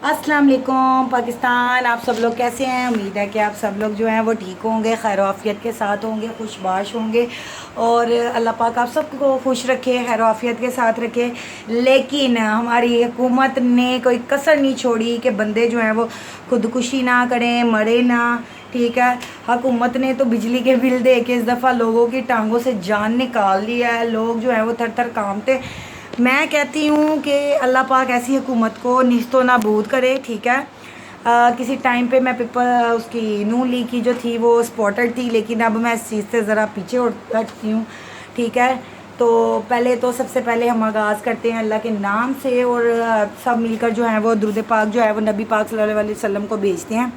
अस्सलाम वालेकुम पाकिस्तान। आप सब लोग कैसे हैं? उम्मीद है कि आप सब लोग जो हैं वो ठीक होंगे, खैर आफियत के साथ होंगे, खुशबाश होंगे और अल्लाह पाक आप सबको खुश रखे, खैर आफियत के साथ रखे। लेकिन हमारी हुकूमत ने कोई कसर नहीं छोड़ी कि बंदे जो हैं वो खुदकुशी ना करें, मरे ना। ठीक है, हुकूमत ने तो बिजली के बिल दे के इस दफ़ा लोगों की टांगों से जान निकाल लिया है। लोग जो हैं वो थर थर कांपते। मैं कहती हूँ कि अल्लाह पाक ऐसी हुकूमत को निस्तो नाबूद करे। ठीक है, किसी टाइम पे मैं पेपर उसकी नून लीग की जो थी वो सपोर्टर थी, लेकिन अब मैं इस चीज़ से ज़रा पीछे हटती हूँ। ठीक है, तो पहले तो सबसे पहले हम आगाज़ करते हैं अल्लाह के नाम से और सब मिलकर जो है वो दुरूद पाक जो है वो नबी पाक सल्लल्लाहु अलैहि वसल्लम को भेजते हैं।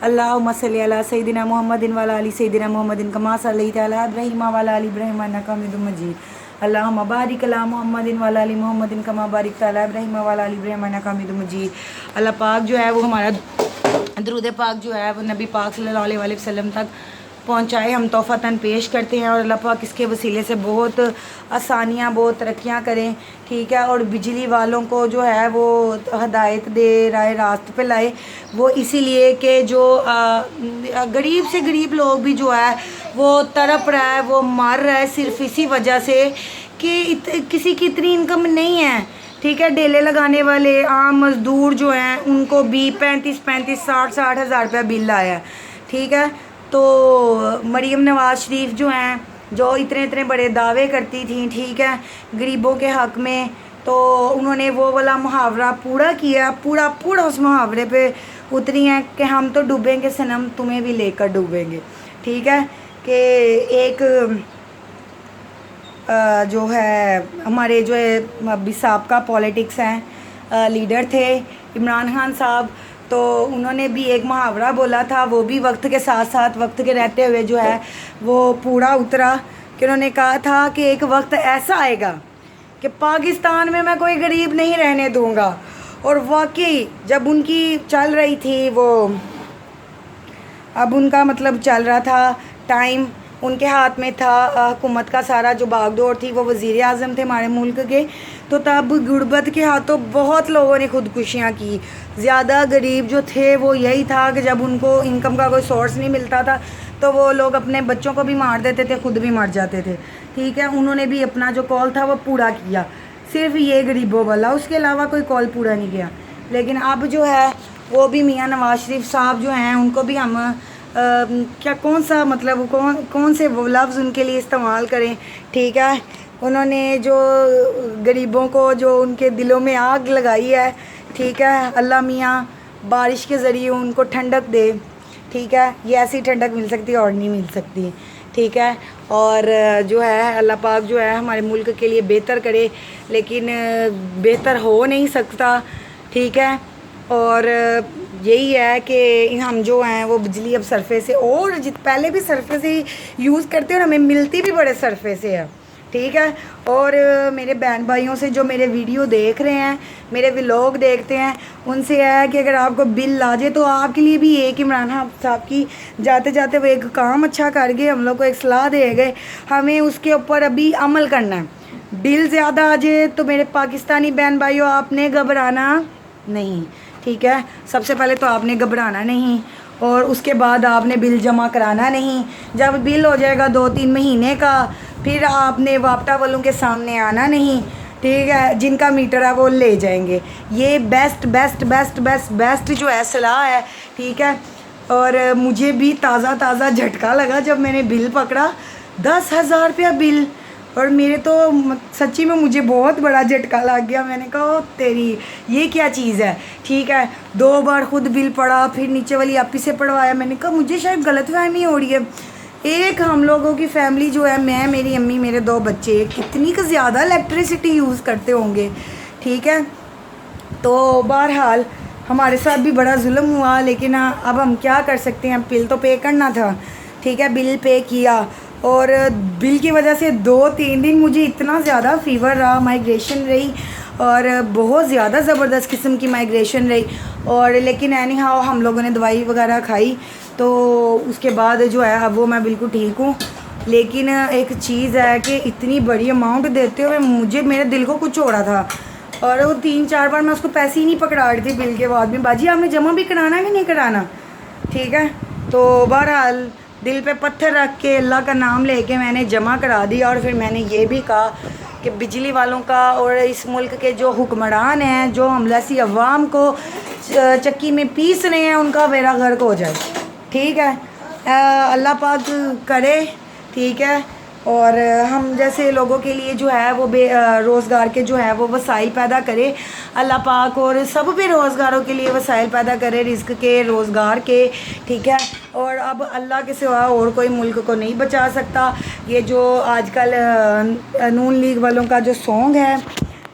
अल्लाहुम्मा सल्ली अला सय्यिदिना मुहम्मदिन व अला आलि सय्यिदिना मुहम्मदिन कमा सल्लैता अला इब्राहीम व अला आलि इब्राहीम इन्नका हमीदुम मजीद। अल्लाहुम्मा बारिक अला मुहम्मदिन व अला आलि मुहम्मदिन कमा बारिकता अला इब्राहीम व अला आलि इब्राहीम इन्नका हमीदुम मजीद। अल्लाह पाक जो है वो हमारा दुरूद पाक जो है वो नबी पाक सल्लल्लाहु अलैहि वसल्लम तक पहुँचाए, हम तोहफ़तन पेश करते हैं और अल्लाह पाक इसके वसीले से बहुत आसानियाँ, बहुत तरक्कियाँ करें। ठीक है, और बिजली वालों को जो है वो हदायत दे, राय रास्त पे लाए। वो इसीलिए कि जो गरीब से गरीब लोग भी जो है वो तड़प रहा है, वो मर रहा है सिर्फ इसी वजह से कि किसी की इतनी इनकम नहीं है। ठीक है, डेले लगाने वाले आम मज़दूर जो हैं उनको भी 35-60 हज़ार रुपया बिल आया है। ठीक है, तो मरीम नवाज़ शरीफ जो हैं, जो इतने इतने बड़े दावे करती थी, ठीक है, गरीबों के हक़ में, तो उन्होंने वो वाला मुहावरा पूरा किया, पूरा पूरा उस मुहावरे पे उतरी हैं कि हम तो डूबेंगे सनम, तुम्हें भी लेकर डूबेंगे। ठीक है, कि एक जो है हमारे जो है अभी साबका पॉलिटिक्स हैं, लीडर थे इमरान खान साहब, तो उन्होंने भी एक मुहावरा बोला था, वो भी वक्त के साथ साथ वक्त के रहते हुए जो है वो पूरा उतरा। कि उन्होंने कहा था कि एक वक्त ऐसा आएगा कि पाकिस्तान में मैं कोई गरीब नहीं रहने दूंगा। और वाकई जब उनकी चल रही थी वो, अब उनका मतलब चल रहा था टाइम, उनके हाथ में था हुकूमत का सारा जो भागदौड़ थी, वो वज़ीर आज़म थे हमारे मुल्क के, तो तब गुर्बत के हाथों बहुत लोगों ने खुदकुशियाँ की। ज़्यादा गरीब जो थे वो यही था कि जब उनको इनकम का कोई सोर्स नहीं मिलता था तो वो लोग अपने बच्चों को भी मार देते थे, खुद भी मर जाते थे। ठीक है, उन्होंने भी अपना जो कॉल था वो पूरा किया, सिर्फ ये गरीबों वाला, उसके अलावा कोई कॉल पूरा नहीं किया। लेकिन अब जो है वो भी मियाँ नवाज़ शरीफ साहब जो हैं उनको भी हम क्या कौन सा मतलब कौन से वो लफ्ज़ उनके लिए इस्तेमाल करें। ठीक है, उन्होंने जो गरीबों को जो उनके दिलों में आग लगाई है, ठीक है, अल्लाह मियाँ बारिश के ज़रिए उनको ठंडक दे। ठीक है, ये ऐसी ठंडक मिल सकती है और नहीं मिल सकती। ठीक है, और जो है अल्लाह पाक जो है हमारे मुल्क के लिए बेहतर करे, लेकिन बेहतर हो नहीं सकता। ठीक है, और यही है कि हम जो हैं वो बिजली अब सरफे से, और पहले भी सरफे से ही यूज़ करते हैं और हमें मिलती भी बड़े सरफे से है। ठीक है, और मेरे बहन भाइयों से जो मेरे वीडियो देख रहे हैं, मेरे व्लॉग देखते हैं, उनसे है कि अगर आपको बिल ला जाए तो आपके लिए भी एक इमरान खान साहब की जाते जाते वो एक काम अच्छा कर गए, हम लोग को एक सलाह दे गए, हमें उसके ऊपर अभी अमल करना है। बिल ज़्यादा आ जाए तो मेरे पाकिस्तानी बहन भाइयों आपने घबराना नहीं। ठीक है, सबसे पहले तो आपने घबराना नहीं और उसके बाद आपने बिल जमा कराना नहीं। जब बिल हो जाएगा 2-3 महीने का, फिर आपने वापटा वालों के सामने आना नहीं। ठीक है, जिनका मीटर है वो ले जाएंगे। ये best best best best best जो है सलाह है। ठीक है, और मुझे भी ताज़ा ताज़ा झटका लगा जब मैंने बिल पकड़ा, 10,000 रुपया बिल, और मेरे तो सच्ची में मुझे बहुत बड़ा झटका लग गया। मैंने कहा तेरी ये क्या चीज़ है। ठीक है, 2 बार खुद बिल पढ़ा, फिर नीचे वाली आपी से पढ़वाया। मैंने कहा मुझे शायद गलतफहमी हो रही है। एक हम लोगों की फैमिली जो है, मैं, मेरी अम्मी, मेरे 2 बच्चे, कितनी का ज़्यादा इलेक्ट्रिसिटी यूज़ करते होंगे। ठीक है, तो बहरहाल हमारे साथ भी बड़ा जुल्म हुआ, लेकिन अब हम क्या कर सकते हैं, बिल तो पे करना था। ठीक है, बिल पे किया और बिल की वजह से 2-3 दिन मुझे इतना ज़्यादा फ़ीवर रहा, माइग्रेशन रही और बहुत ज़्यादा ज़बरदस्त किस्म की माइग्रेशन रही। और लेकिन एनी हाउ हम लोगों ने दवाई वगैरह खाई तो उसके बाद जो है अब वो मैं बिल्कुल ठीक हूँ। लेकिन एक चीज़ है कि इतनी बड़ी अमाउंट देते हुए मुझे, मेरे दिल को कुछ हो रहा था। और वो 3-4 बार मैं उसको पैसे ही नहीं पकड़ा रही थी बिल के बाद में, बाजी आपने जमा भी कराना है कि नहीं कराना, ठीक है। तो बहरहाल दिल पे पत्थर रख के अल्लाह का नाम लेके मैंने जमा करा दिया। और फिर मैंने ये भी कहा कि बिजली वालों का और इस मुल्क के जो हुक्मरान हैं, जो हमला सी अवाम को चक्की में पीस रहे हैं, उनका बेड़ा गर्क हो जाए, ठीक है। अल्लाह पाक करे, ठीक है। और हम जैसे लोगों के लिए जो है वो रोज़गार के जो है वो वसाइल पैदा करे अल्लाह पाक, और सब बेरोज़गारों के लिए वसाइल पैदा करे रिज़्क़ के, रोज़गार के, ठीक है। और अब अल्लाह के सिवा और कोई मुल्क को नहीं बचा सकता। ये जो आजकल नून लीग वालों का जो सॉन्ग है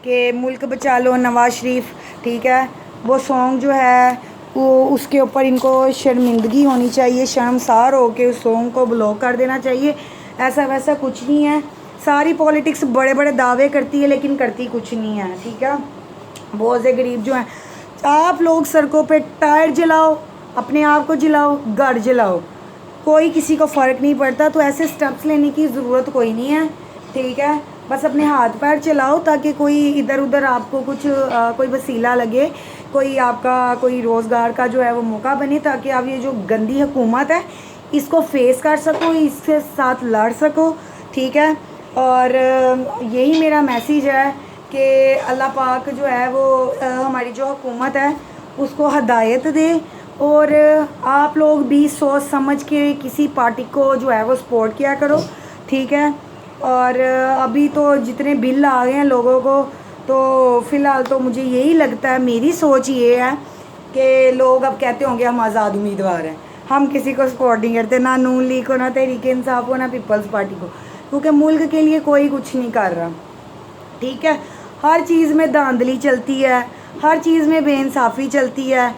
कि मुल्क बचा लो नवाज़ शरीफ, ठीक है, वो सॉन्ग जो है वो उसके ऊपर इनको शर्मिंदगी होनी चाहिए, शर्मसार हो के उस सॉन्ग को ब्लॉक कर देना चाहिए। ऐसा वैसा कुछ नहीं है, सारी पॉलिटिक्स बड़े बड़े दावे करती है लेकिन करती कुछ नहीं है, ठीक है। बहुत से गरीब जो हैं, आप लोग सड़कों पे टायर जलाओ, अपने आप को जलाओ, घर जलाओ, कोई किसी को फ़र्क नहीं पड़ता। तो ऐसे स्टेप्स लेने की ज़रूरत कोई नहीं है, ठीक है। बस अपने हाथ पैर चलाओ ताकि कोई इधर उधर आपको कुछ कोई वसीला लगे, कोई आपका कोई रोज़गार का जो है वो मौका बने, ताकि आप ये जो गंदी हुकूमत है इसको फेस कर सको, इसके साथ लड़ सको, ठीक है। और यही मेरा मैसेज है कि अल्लाह पाक जो है वो हमारी जो हुकूमत है उसको हदायत दे, और आप लोग भी सोच समझ के किसी पार्टी को जो है वो सपोर्ट किया करो, ठीक है। और अभी तो जितने बिल आ गए हैं लोगों को, तो फ़िलहाल तो मुझे यही लगता है, मेरी सोच ये है कि लोग अब कहते होंगे हम आज़ाद उम्मीदवार हैं, हम किसी को सपोर्ट नहीं करते, ना नून लीग को, ना तहरीक इंसाफ को, ना पीपल्स पार्टी को, क्योंकि मुल्क के लिए कोई कुछ नहीं कर रहा, ठीक है। हर चीज़ में धांधली चलती है, हर चीज़ में बेइंसाफ़ी चलती है।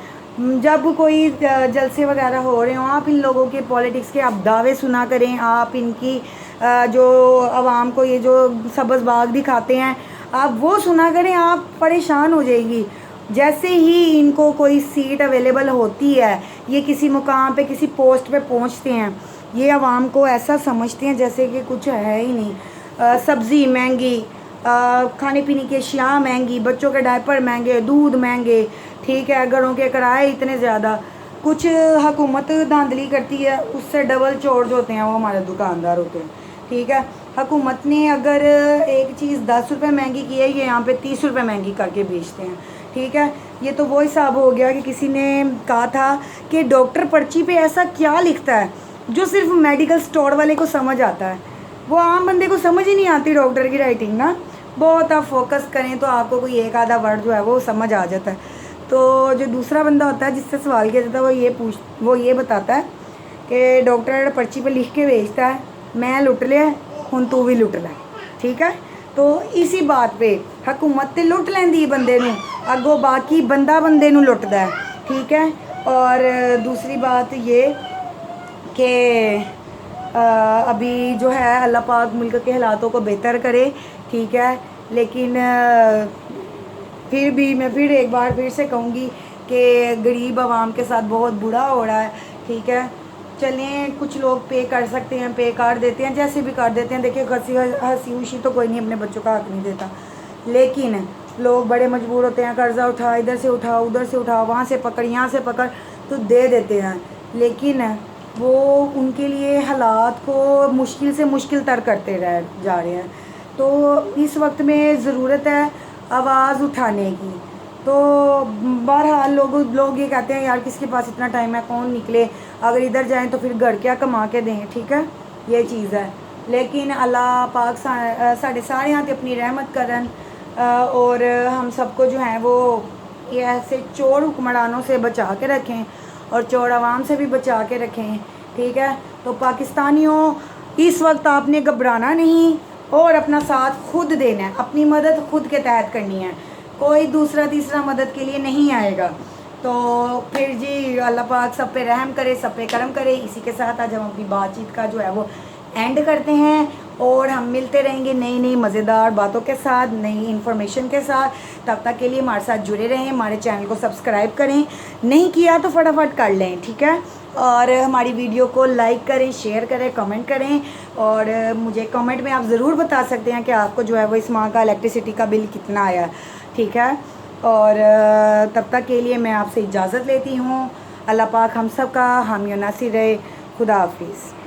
जब कोई जलसे वगैरह हो रहे हों, आप इन लोगों के पॉलिटिक्स के आप दावे सुना करें, आप इनकी जो आवाम को ये जो सब्ज़ बाग दिखाते हैं आप वो सुना करें, आप परेशान हो जाएगी। जैसे ही इनको कोई सीट अवेलेबल होती है, ये किसी मुकाम पे किसी पोस्ट पे पहुंचते हैं, ये आवाम को ऐसा समझते हैं जैसे कि कुछ है ही नहीं। सब्ज़ी महंगी, खाने पीने की अशिया महंगी, बच्चों के डायपर महंगे, दूध महंगे, ठीक है, घरों के किराए इतने ज़्यादा। कुछ हुकूमत धांधली करती है, उससे डबल चोर होते हैं वो हमारे दुकानदार होते हैं, ठीक है। हुकूमत ने अगर एक चीज़ 10 रुपये महंगी की है, ये यहाँ पे 30 रुपये महंगी करके बेचते हैं, ठीक है। ये तो वो हिसाब हो गया कि किसी ने कहा था कि डॉक्टर पर्ची पे ऐसा क्या लिखता है जो सिर्फ मेडिकल स्टोर वाले को समझ आता है, वो आम बंदे को समझ ही नहीं आती डॉक्टर की राइटिंग ना। बहुत आप फोकस करें तो आपको कोई एक आधा वर्ड जो है वो समझ आ जाता है। तो जो दूसरा बंदा होता है जिससे सवाल किया जाता है वो ये बताता है कि डॉक्टर पर्ची पे लिख के भेजता है, मैं लुट लिया हुण तू भी लुट लै, ठीक है। तो इसी बात पे हुकूमत तो लुट लैंदी बंदे नूं, अगों बाकी बंदा बंदे नूं लुटदा है, ठीक है। और दूसरी बात ये कि अभी जो है अल्लाह पाक मुल्क के हालातों को बेहतर करे, ठीक है। लेकिन फिर भी मैं फिर एक बार फिर से कहूँगी कि गरीब आवाम के साथ बहुत बुरा हो रहा है, ठीक है। चलें, कुछ लोग पे कर सकते हैं, पे कर देते हैं, जैसे भी कर देते हैं। देखिए हंसी खुशी तो कोई नहीं अपने बच्चों का हक नहीं देता, लेकिन लोग बड़े मजबूर होते हैं, कर्ज़ा उठा, इधर से उठा, उधर से उठा, वहाँ से पकड़, यहाँ से पकड़, तो दे देते हैं। लेकिन वो उनके लिए हालात को मुश्किल से मुश्किल तर करते रह जा रहे हैं। तो इस वक्त में ज़रूरत है आवाज़ उठाने की। तो बहरहाल लोग ये कहते हैं यार किसके पास इतना टाइम है, कौन निकले, अगर इधर जाएं तो फिर घर क्या कमा के दें, ठीक है, ये चीज़ है। लेकिन अल्लाह पाक साढ़े सारे यहाँ अपनी रहमत करन, और हम सबको जो है वो ये ऐसे चोर हुक्मरानों से बचा के रखें और चोर आवाम से भी बचा के रखें, ठीक है। तो पाकिस्तानियों, इस वक्त आपने घबराना नहीं और अपना साथ खुद देना है, अपनी मदद खुद के तहत करनी है, कोई दूसरा तीसरा मदद के लिए नहीं आएगा। तो फिर जी अल्लाह पाक सब पे रहम करे, सब पे करम करे। इसी के साथ आज हम अपनी बातचीत का जो है वो एंड करते हैं, और हम मिलते रहेंगे नई नई मज़ेदार बातों के साथ, नई इन्फॉर्मेशन के साथ। तब तक के लिए हमारे साथ जुड़े रहें, हमारे चैनल को सब्सक्राइब करें, नहीं किया तो फटाफट कर लें, ठीक है। और हमारी वीडियो को लाइक करें, शेयर करें, कमेंट करें, और मुझे कमेंट में आप ज़रूर बता सकते हैं कि आपको जो है वो इस माह का इलेक्ट्रिसिटी का बिल कितना आया, ठीक है। और तब तक के लिए मैं आपसे इजाज़त लेती हूँ। अल्लाह पाक हम सब का हामी और नासिर रहे। खुदा हाफिज़।